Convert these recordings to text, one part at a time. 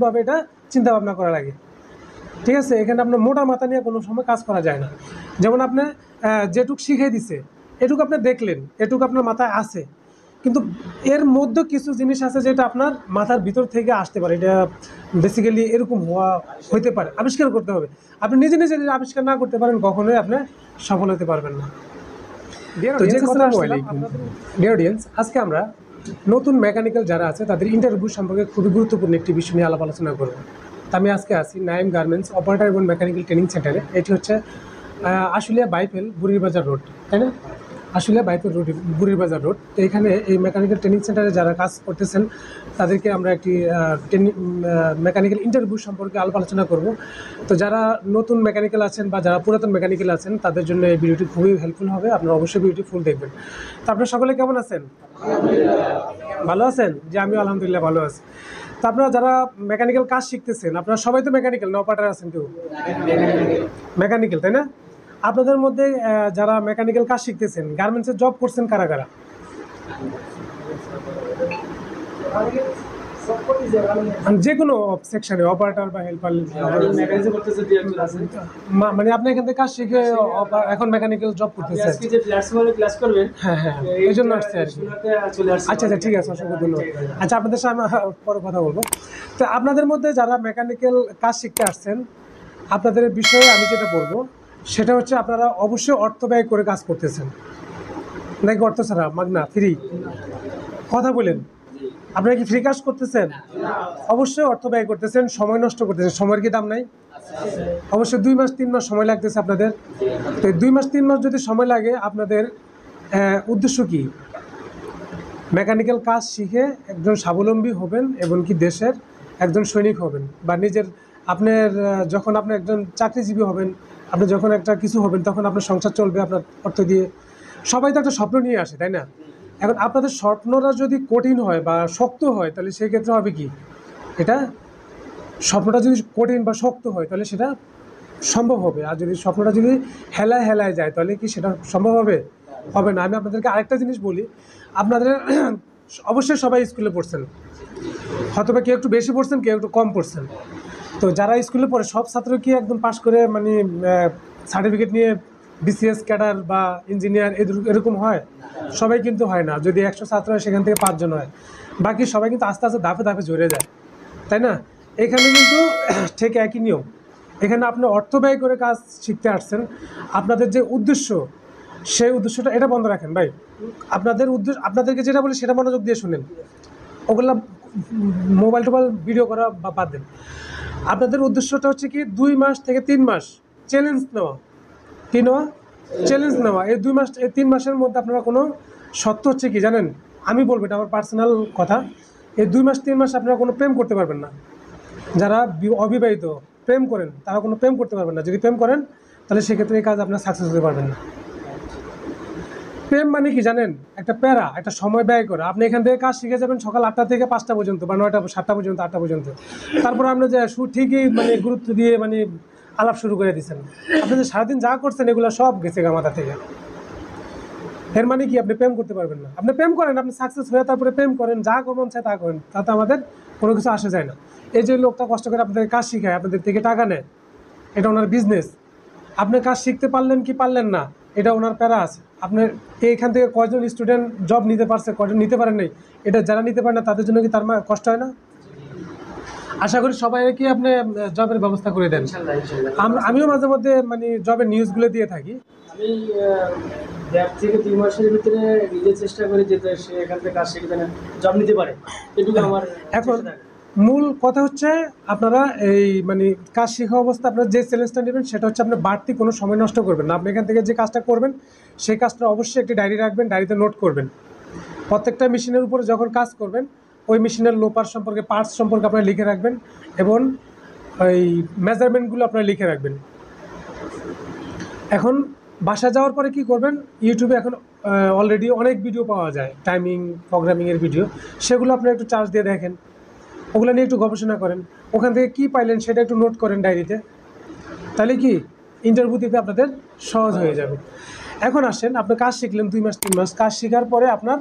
নিখুঁতভাবে এটা চিন্তা ভাবনা করা লাগে, ঠিক আছে। এখানে আপনার মোটা মাথা নিয়ে কোনো সময় কাজ করা যায় না। যেমন আপনি যেটুক শিখিয়ে দিছে এটুকু আপনি দেখলেন, এটুকু আপনার মাথায় আছে, কিন্তু এর মধ্যে কিছু জিনিস আছে যেটা আপনার মাথার ভিতর থেকে আসতে পারে, এটা বেসিক্যালি এরকম হইতে পারে, আবিষ্কার করতে হবে। আপনি নিজে নিজে যদি আবিষ্কার না করতে পারেন কখনোই আপনি সফল হতে পারবেন না। তো যে কথা ডিয়ার অডিয়েন্স, আজকে আমরা নতুন মেকানিক্যাল যারা আছে তাদের ইন্টারভিউ সম্পর্কে খুবই গুরুত্বপূর্ণ একটি বিষয় নিয়ে আলাপ আলোচনা করব। তা আমি আজকে আছি নাইম গার্মেন্টস অপারেটর এবং মেকানিক্যাল ট্রেনিং সেন্টারে। এটি হচ্ছে আশুলিয়া বাইফেল বুড়িরবাজার রোড, তাই না? Ashulia বাইফেল road, বুড়িরবাজার road. তো এখানে এই মেকানিক্যাল ট্রেনিং সেন্টারে যারা কাজ করতেছেন তাদেরকে আমরা একটি ট্রেনিং মেকানিক্যাল ইন্টারভিউ সম্পর্কে আলাপ আলোচনা করব। তো যারা নতুন মেকানিক্যাল আছেন বা যারা পুরাতন মেকানিক্যাল আছেন তাদের জন্য এই ভিডিওটি খুবই হেল্পফুল হবে, আপনারা অবশ্যই ভিডিওটি ফুল দেখবেন। তো আপনারা সকলে কেমন আছেন? ভালো আছেন? যে আমিও আলহামদুলিল্লাহ ভালো আছি। তো আপনারা যারা মেকানিক্যাল কাজ শিখতেছেন, আপনারা সবাই তো মেকানিক্যাল না, অপারেটর আছেন কেউ মেকানিক্যাল, তাই না? আপনাদের মধ্যে যারা মেকানিক্যাল কাজ শিখতেছেন, গার্মেন্টসে জব করছেন কারা কারা? যে কোনো সেকশনে অপারেটর বা হেল্পার, মানে আপনি এখান থেকে কাজ শিখে এখন মেকানিক্যাল জব করতেছেন? হ্যাঁ হ্যাঁ, এই জন্য আসছে আর কি। আচ্ছা আচ্ছা, ঠিক আছে, অসংখ্য ধন্যবাদ। আচ্ছা, আপনাদের সামনে পরে কথা বলবো। তো আপনাদের মধ্যে যারা মেকানিক্যাল কাজ শিখতে আসছেন, আপনাদের বিষয়ে আমি যেটা বলবো সেটা হচ্ছে আপনারা অবশ্যই অর্থ ব্যয় করে কাজ করতেছেন নাকি অর্থ ছাড়া মাগনা ফ্রি? কথা বলেন, আপনারা কি ফ্রি কাজ করতেছেন? অবশ্যই অর্থ ব্যয় করতেছেন, সময় নষ্ট করতেছেন। সময়ের কি দাম নাই? অবশ্যই 2 মাস 3 মাস সময় লাগতেছে আপনাদের। তো 2 মাস 3 মাস যদি সময় লাগে, আপনাদের উদ্দেশ্য কি? মেকানিক্যাল কাজ শিখে একজন স্বাবলম্বী হবেন এবং কি দেশের একজন সৈনিক হবেন, বা নিজের আপনার যখন আপনি একজন চাকরিজীবী হবেন, আপনি যখন একটা কিছু হবেন তখন আপনার সংসার চলবে আপনার অর্থ দিয়ে। সবাই তো একটা স্বপ্ন নিয়ে আসে, তাই না? এখন আপনাদের স্বপ্নটা যদি কঠিন হয় বা শক্ত হয় তাহলে সেই ক্ষেত্রে হবে কি, এটা স্বপ্নটা যদি কঠিন বা শক্ত হয় তাহলে সেটা সম্ভব হবে। আর যদি স্বপ্নটা যদি হেলায় হেলায় যায় তাহলে কি সেটা সম্ভব হবে? হবে না। আমি আপনাদেরকে আরেকটা জিনিস বলি, আপনাদের অবশ্যই সবাই স্কুলে পড়ছেন, হয়তো বা কেউ একটু বেশি পড়ছেন, কেউ একটু কম পড়ছেন। তো যারা স্কুলে পড়ে সব ছাত্র কি একদম পাশ করে মানে সার্টিফিকেট নিয়ে বিসিএস ক্যাডার বা ইঞ্জিনিয়ার এরকম হয়? সবাই কিন্তু হয় না। যদি 100 ছাত্র হয় সেখান থেকে 5 জন হয়, বাকি সবাই কিন্তু আস্তে আস্তে ধাপে ধাপে জড়ে যায়, তাই না? এখানে কিন্তু ঠিক একই নিয়ম। এখানে আপনি অর্থ ব্যয় করে কাজ শিখতে আসছেন, আপনাদের যে উদ্দেশ্য সেই উদ্দেশ্যটা এটা বন্ধ রাখেন ভাই। আপনাদের উদ্দেশ্য, আপনাদেরকে যেটা বলি সেটা মনোযোগ দিয়ে শুনেন, ওগুলা মোবাইল টোবাইল ভিডিও করা বা বাদ দেন। আপনাদের উদ্দেশ্যটা হচ্ছে কি 2 মাস থেকে 3 মাস চ্যালেঞ্জ নেওয়া। কি নেওয়া? চ্যালেঞ্জ নেওয়া। এই 2 মাস 3 মাসের মধ্যে আপনারা কোনো সত্য হচ্ছে কি জানেন, আমি বলবো এটা আমার পার্সোনাল কথা, এই 2 মাস 3 মাস আপনারা কোনো প্রেম করতে পারবেন না। যারা অবিবাহিত প্রেম করেন তারা কোনো প্রেম করতে পারবেন না। যদি প্রেম করেন তাহলে সেক্ষেত্রে এই কাজ আপনার সাকসেস হতে পারবেন না। প্রেম মানে কি জানেন? একটা প্যারা, একটা সময় ব্যয় করা। আপনি এখান থেকে কাজ শিখে যাবেন সকাল 8টা থেকে 5টা পর্যন্ত বা 9টা 7টা পর্যন্ত 8টা পর্যন্ত। তারপর আপনি যে ঠিকই মানে গুরুত্ব দিয়ে মানে আলাপ শুরু করে দিচ্ছেন, আপনি যে সারাদিন যা করছেন এগুলো সব গেছে গা মাথা থেকে। এর মানে কি আপনি প্রেম করতে পারবেন না। আপনি প্রেম করেন, আপনি সাকসেস হয়ে তারপরে প্রেম করেন, যা মন চায় তা করেন, তাতে আমাদের কোনো কিছু আসে যায় না। এই যে লোকটা কষ্ট করে আপনাদের কাজ শিখায়, আপনাদের থেকে টাকা নেয়, এটা ওনার বিজনেস। আপনি কাজ শিখতে পারলেন কি পারলেন না, এটা ওনার প্যারা আছে। আপনার এইখান থেকে কয়জন স্টুডেন্ট জব নিতে পারছে, কয়জন নিতে পারেন নাই, এটা যারা নিতে পারে না তাদের জন্য কি তার কষ্ট হয় না? আশা করি সবাই কি আপনি জবের ব্যবস্থা করে দেন। আমিও মাঝে মধ্যে মানে জবের নিউজগুলো দিয়ে থাকি। আমি 1.5 থেকে 2 মাসের ভিতরে নিজে চেষ্টা করি যেতে সে এখান থেকে কাজ শিখে জব নিতে পারে, এটুকু আমার। এখন মূল কথা হচ্ছে আপনারা এই মানে কাজ শেখা অবস্থা আপনারা যে চ্যালেঞ্জটা নেবেন সেটা হচ্ছে আপনি বাড়তি কোনো সময় নষ্ট করবেন না। আপনি এখান থেকে যে কাজটা করবেন সেই কাজটা অবশ্যই একটি ডায়েরি রাখবেন, ডায়েরিতে নোট করবেন। প্রত্যেকটা মেশিনের উপরে যখন কাজ করবেন ওই মেশিনের লোপার সম্পর্কে, পার্টস সম্পর্কে আপনারা লিখে রাখবেন এবং ওই মেজারমেন্টগুলো আপনারা লিখে রাখবেন। এখন বাসা যাওয়ার পরে কি করবেন, ইউটিউবে এখন অলরেডি অনেক ভিডিও পাওয়া যায় টাইমিং প্রোগ্রামিংয়ের ভিডিও, সেগুলো আপনারা একটু চার্জ দিয়ে দেখেন, ওগুলো নিয়ে একটু গবেষণা করেন, ওখান থেকে কী পাইলেন সেটা একটু নোট করেন ডায়েরিতে, তাহলে কি ইন্টারভিউ দিতে আপনাদের সহজ হয়ে যাবে। এখন আসেন, আপনি কাজ শিখলেন 2 মাস 3 মাস, কাজ শেখার পরে আপনার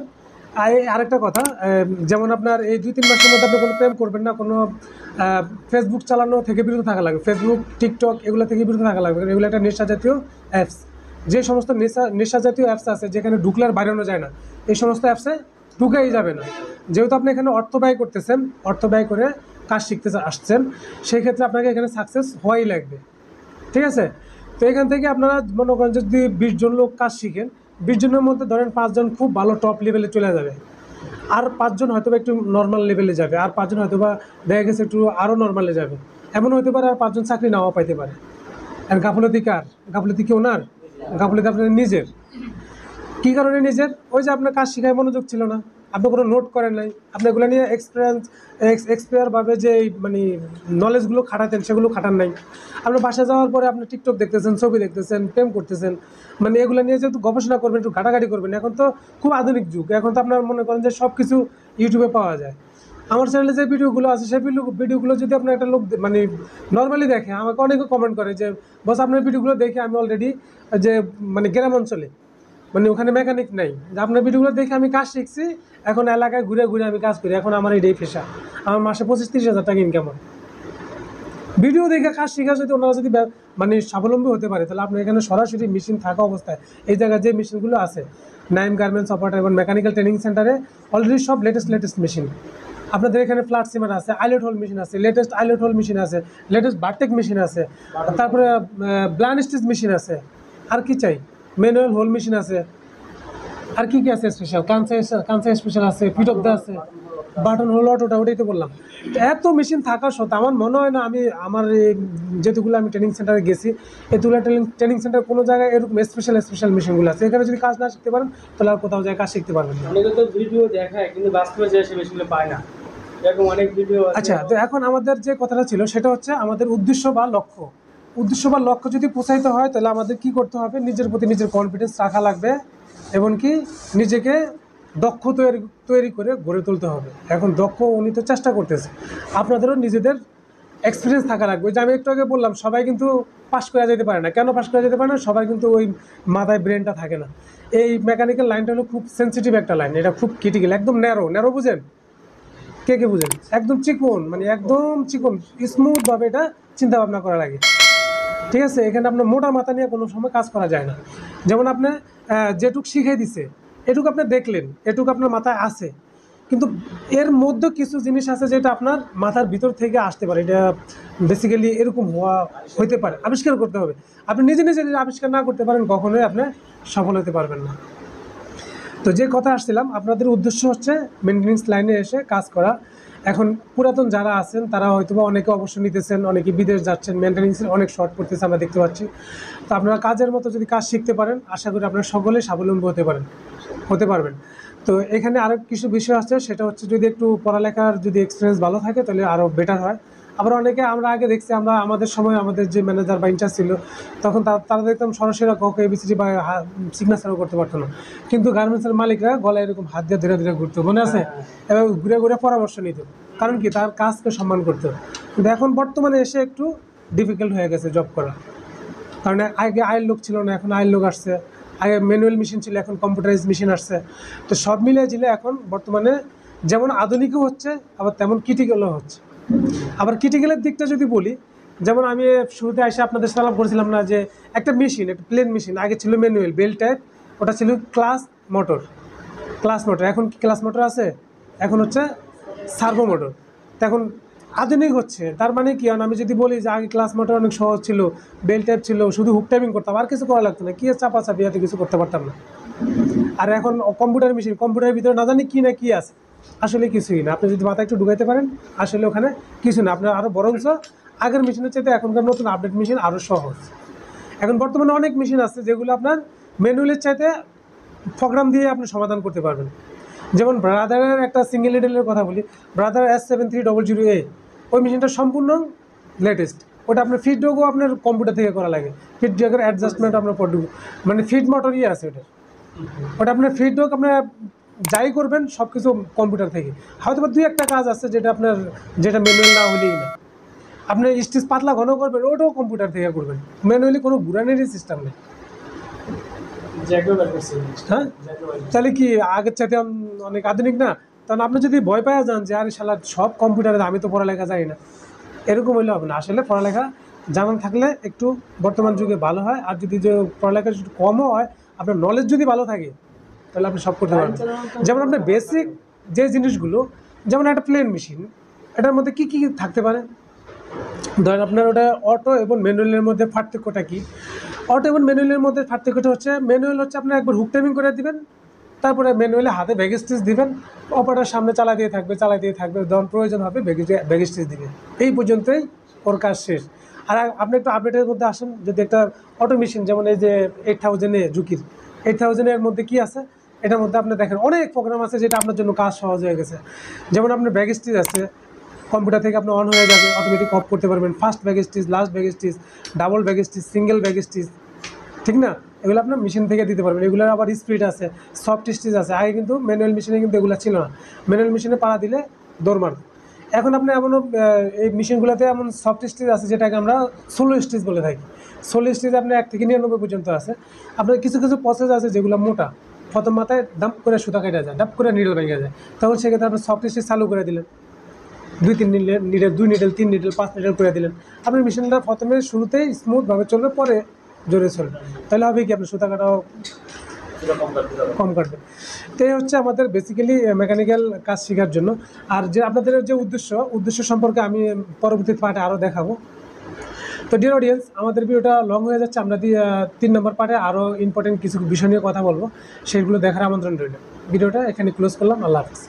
আর আরেকটা কথা, যেমন আপনার এই 2-3 মাসের মধ্যে আপনি কোনো প্রেম করবেন না, কোনো ফেসবুক চালানো থেকে বিরত থাকা লাগবে, ফেসবুক টিকটক এগুলো থেকে বিরত থাকা লাগবে, কারণ এগুলো একটা নেশা জাতীয় অ্যাপস। যে সমস্ত নেশা জাতীয় অ্যাপস আছে যেখানে ঢুকলে আর বাইরানো যায় না, এই সমস্ত অ্যাপসে ঢুকেই যাবে না। যেহেতু আপনি এখানে অর্থ ব্যয় করতেছেন, অর্থ ব্যয় করে কাজ শিখতে আসছেন, সেই ক্ষেত্রে আপনাকে এখানে সাকসেস হওয়াই লাগবে, ঠিক আছে? তো এখান থেকে আপনারা মনে করেন যে যদি 20 জন লোক কাজ শিখেন, 20 জনের মধ্যে ধরেন 5 জন খুব ভালো টপ লেভেলে চলে যাবে, আর 5 জন হয়তো একটু নর্মাল লেভেলে যাবে, আর 5 জন হয়তো বা দেখা গেছে একটু আরও নর্মালে যাবে। এমন হতে পারে আর 5 জন চাকরি নাও পাইতে পারে। আর গাফলতি কার? গাফলতি কি ওনার? গাফলতি আপনার নিজের। কী কারণে নিজের? ওই যে আপনার কাজ শেখায় মনোযোগ ছিল না, আপনি কোনো নোট করেন নাই, আপনি এগুলো নিয়ে এক্সপায়ারভাবে যে মানে নলেজগুলো খাটাতেন সেগুলো খাটান নাই। আপনার বাসা যাওয়ার পরে আপনি টিকটক দেখতেছেন, ছবি দেখতেছেন, প্রেম করতেছেন, মানে এগুলো নিয়ে যেহেতু গবেষণা করবেন, একটু ঘাটাঘাটি করবেন। এখন তো খুব আধুনিক যুগ, এখন তো আপনার মনে করেন যে সব কিছু ইউটিউবে পাওয়া যায়। আমার চ্যানেলে যে ভিডিওগুলো আছে সেই ভিডিওগুলো যদি আপনার একটা লোক মানে নর্মালি দেখে, আমাকে অনেকে কমেন্ট করে যে বস আপনার ভিডিওগুলো দেখে আমি অলরেডি যে মানে গ্রাম অঞ্চলে, মানে ওখানে মেকানিক নাই, যে আপনার ভিডিওগুলো দেখে আমি কাজ শিখছি, এখন এলাকায় ঘুরে ঘুরে আমি কাজ করি, এখন আমার এটাই পেশা, আমার মাসে 25-30 হাজার টাকা ইনকাম হয়। ভিডিও দেখে কাজ শেখা যদি ওনারা যদি মানে স্বাবলম্বী হতে পারে, তাহলে আপনার এখানে সরাসরি মেশিন থাকা অবস্থায় এই জায়গায় যে মেশিনগুলো আছে, নাইম গার্মেন্টস অপারেটর এবং মেকানিক্যাল ট্রেনিং সেন্টারে অলরেডি সব লেটেস্ট মেশিন। আপনাদের এখানে ফ্ল্যাট সিমার আছে, আইলেট হোল মেশিন আছে, লেটেস্ট আইলেট হোল মেশিন আছে, লেটেস্ট বারটেক মেশিন আছে, তারপরে ব্লান্ড স্টিচ মেশিন আছে, আর কি চাই, ম্যানুয়াল হোল মেশিন আছে, আর কি কি আছে স্পেশাল, কানসা স্পেশাল আছে, ফিট অফ দ্য আছে, বাটন হোল অটোটা, ওটাই তো বললাম। তো এত মেশিন থাকা সত্ত্বেও আমার মনে হয় না আমি আমার যেহেতুগুলো আমি ট্রেনিং সেন্টারে গেছি, এতগুলো ট্রেনিং সেন্টার কোনো জায়গায় এরকম স্পেশাল মেশিনগুলো আছে, এখানে যদি কাজ না শিখতে পারেন তাহলে আর কোথাও যায় কাজ শিখতে পারবেন না। অনেকে তো ভিডিও দেখায় কিন্তু বাস্তবে যে সে মেশিনগুলো পায় না, এরকম অনেক ভিডিও আছে। আচ্ছা, তো এখন আমাদের যে কথাটা ছিল সেটা হচ্ছে আমাদের উদ্দেশ্য বা লক্ষ্য যদি পৌঁছাইতে হয় তাহলে আমাদের কি করতে হবে, নিজের প্রতি নিজের কনফিডেন্স রাখা লাগবে, এমনকি নিজেকে দক্ষ তৈরি করে গড়ে তুলতে হবে। এখন দক্ষ উনি তো চেষ্টা করতেছে, আপনাদেরও নিজেদের এক্সপিরিয়েন্স থাকা লাগবে। যে আমি একটু আগে বললাম সবাই কিন্তু পাস করে যেতে পারে না, কেন পাস করে যেতে পারে না? সবাই কিন্তু ওই মাথায় ব্রেনটা থাকে না। এই মেকানিক্যাল লাইনটা হলো খুব সেন্সিটিভ একটা লাইন, এটা খুব ক্রিটিক্যাল, একদম ন্যারো বুঝেন? কে বুঝেন? একদম চিকন, মানে একদম চিকন স্মুথভাবে এটা চিন্তা ভাবনা করা লাগে, ঠিক আছে? এখানে আপনার মোটা মাথা নিয়ে কোনো সময় কাজ করা যায় না। যেমন আপনি যেটুক শিখিয়ে দিছে এটুকু আপনি দেখলেন, এটুকু আপনার মাথায় আছে, কিন্তু এর মধ্যে কিছু জিনিস আছে যেটা আপনার মাথার ভিতর থেকে আসতে পারে, এটা বেসিক্যালি এরকম হইতে পারে, আবিষ্কার করতে হবে। আপনি নিজে যদি আবিষ্কার না করতে পারেন কখনোই আপনি সফল হতে পারবেন না। তো যে কথা আসছিলাম, আপনাদের উদ্দেশ্য হচ্ছে মেনটেন্যান্স লাইনে এসে কাজ করা। এখন পুরাতন যারা আছেন তারা হয়তো বা অনেকে অবশ্য নিতেছেন, অনেকে বিদেশ যাচ্ছেন, মেনটেন্যান্সের অনেক শর্ট পড়তেছে আমরা দেখতে পাচ্ছি। তো আপনারা কাজের মতো যদি কাজ শিখতে পারেন, আশা করি আপনারা সকলে স্বাবলম্বী হতে পারবেন। তো এখানে আরও কিছু বিষয় আছে, সেটা হচ্ছে যদি একটু পড়ালেখার যদি এক্সপিরিয়েন্স ভালো থাকে তাহলে আরও বেটার হয়। আবার অনেকে আমরা আগে দেখছি, আমাদের সময় আমাদের যে ম্যানেজার বা ইনচার্জ ছিল তখন তারা দেখতাম সরাসরি কখনো এবিসিডি বা সিগনেচারও করতে পারতো না, কিন্তু গার্মেন্টসের মালিকরা গলায় এরকম হাত দিয়ে ধীরে ধীরে ঘুরতো, মনে আছে? এবার ঘুরে পরামর্শ নিত, কারণ কি তার কাজকে সম্মান করতো। কিন্তু এখন বর্তমানে এসে একটু ডিফিকাল্ট হয়ে গেছে জব করা, কারণ আগে আয়ের লোক ছিল না, এখন আয়ের লোক আসছে। আগে ম্যানুয়াল মেশিন ছিল, এখন কম্পিউটারাইজ মেশিন আসছে। তো সব মিলিয়ে ঝিলে এখন বর্তমানে যেমন আধুনিকও হচ্ছে, আবার তেমন ক্রিটিক্যালও হচ্ছে। আবার ক্রিটিক্যালের দিকটা যদি বলি, যেমন আমি শুরুতে এসে আপনাদের সালাম করেছিলাম না যে একটা মেশিন, একটা প্লেন মেশিন আগে ছিল ম্যানুয়াল বেল টাইপ, ওটা ছিল ক্লাস মোটর। এখন কি ক্লাস মোটর আছে? এখন হচ্ছে সার্ভো মোটর। তো এখন আধুনিক হচ্ছে, তার মানে কি? আমি যদি বলি যে আগে ক্লাস মোটর অনেক সহজ ছিল, বেল টাইপ ছিল, শুধু হুক টাইপিং করতাম, আর কিছু করা লাগতো না, কি চাপাচাপি এত কিছু করতে পারতাম না। আর এখন কম্পিউটার মেশিন, কম্পিউটারের ভিতরে না জানি কি আছে, আসলে কিছুই না। আপনি যদি মাথা একটু ঢুকাইতে পারেন, আসলে ওখানে কিছু না। আপনার আরও বরঞ্চ আগের মেশিনের চাইতে এখনকার নতুন আপডেট মেশিন আরও সহজ। এখন বর্তমানে অনেক মেশিন আছে যেগুলো আপনার ম্যানুয়ালের চাইতে প্রোগ্রাম দিয়ে আপনি সমাধান করতে পারবেন। যেমন ব্রাদারের একটা সিঙ্গেল নিডেলের কথা বলি, ব্রাদার S7300A, ওই মেশিনটা সম্পূর্ণ লেটেস্ট। ওটা আপনার ফিডব্যাকও আপনার কম্পিউটার থেকে করা লাগে, ফিডব্যাকের অ্যাডজাস্টমেন্ট আপনার মানে ফিড মোটরই আছে ওটা আপনার ফিডব্যাক আপনার যাই করবেন সব কিছু কম্পিউটার থেকে। হয়তো বা 2-1টা কাজ আছে যেটা ম্যানুয়াল না হলেই না। আপনি স্টিচ পাতলা ঘন করবেন, ওটাও কম্পিউটার থেকে করবেন, ম্যানুয়ালি কোনো ঘুরানোরই সিস্টেম নেই। জ্যাকও বের করছে হ্যাঁ তাহলে কি আগের চাইতে অনেক আধুনিক না? কারণ আপনি যদি ভয় পাওয়া যান যে আরে শালা সব কম্পিউটারে, আমি তো পড়ালেখা জানি না, এরকম হইলে হবে না। আসলে পড়ালেখা জানা থাকলে একটু বর্তমান যুগে ভালো হয়। আর যদি যে পড়ালেখা একটু কমও হয়, আপনার নলেজ যদি ভালো থাকে তাহলে আপনি সব করতে পারবেন। যেমন আপনার বেসিক যে জিনিসগুলো, যেমন একটা প্লেন মেশিন, এটার মধ্যে কী কী থাকতে পারে? ধরেন আপনার ওটা অটো এবং ম্যানুয়ালের মধ্যে পার্থক্যটা কী? অটো এবং ম্যানুয়ালের মধ্যে পার্থক্যটা হচ্ছে, ম্যানুয়াল হচ্ছে আপনার একবার হুক টাইমিং করে দিবেন, তারপরে ম্যানুয়ালি হাতে ব্যাগ স্টিচ দিবেন, অপারেটার সামনে চালা দিয়ে থাকবে, যখন প্রয়োজন হবে ব্যাগ স্টিচ দিবেন, এই পর্যন্তই ওর কাজ শেষ। আর আপনি একটু আপডেটের মধ্যে আসেন, যদি একটা অটো মেশিন যেমন এই যে 8000 ঝুঁকির 8000-এর মধ্যে কী আছে, এটার মধ্যে আপনি দেখেন অনেক প্রোগ্রাম আছে যেটা আপনার জন্য কাজ সহজ হয়ে গেছে। যেমন আপনার ব্যাগ স্টিচ আছে, কম্পিউটার থেকে আপনি অন হয়ে যাবে, অটোমেটিক অফ করতে পারবেন, first bag stitch, last bag stitch, double bag stitch, single bag stitch, ঠিক না? এগুলো আপনার মেশিন থেকে দিতে পারবেন। এগুলোর আবার স্পিড আছে, সফট স্টিচ আছে। আগে কিন্তু ম্যানুয়াল মেশিনে কিন্তু এগুলো ছিল না, ম্যানুয়াল মেশিনে পাড়া দিলে দৌড় মারত। এখন আপনি এমনও এই মেশিনগুলোতে এমন সফট স্টিচ আছে যেটাকে আমরা সোলো স্টিচ বলে থাকি। সোলো স্টিচ আপনার 1 থেকে 99 পর্যন্ত আছে। আপনার কিছু কিছু প্রসেস আছে যেগুলো মোটা, প্রথম মাথায় ডাম্প করে সুতা কেটে যায়, ডাম্প করে নিডল ভেঙে যায়, তখন সেক্ষেত্রে আপনি সফট স্টিচ চালু করে দিলেন, 2-3 নিডেল, 2 নিডেল, 3 নিডেল, 5 নিডেল করে দিলেন। আপনার মেশিনটা প্রথমে শুরুতেই স্মুথভাবে চলবে, পরে জোরে চলবে, তাহলে হবে কি আপনার সুতা কাটাও কম কাটবে। তো এই হচ্ছে আমাদের বেসিক্যালি মেকানিক্যাল কাজ শেখার জন্য। আর যে আপনাদের যে উদ্দেশ্য সম্পর্কে আমি পরবর্তী পার্টে আরও দেখাবো। তো ডিয়ার অডিয়েন্স, আমাদের ভিডিওটা লং হয়ে যাচ্ছে, আমরা 3 নম্বর পার্টে আরও ইম্পর্টেন্ট কিছু বিষয় নিয়ে কথা বলবো, সেইগুলো দেখার আমন্ত্রণ রইল। ভিডিওটা এখানে ক্লোজ করলাম। আল্লাহ হাফিজ।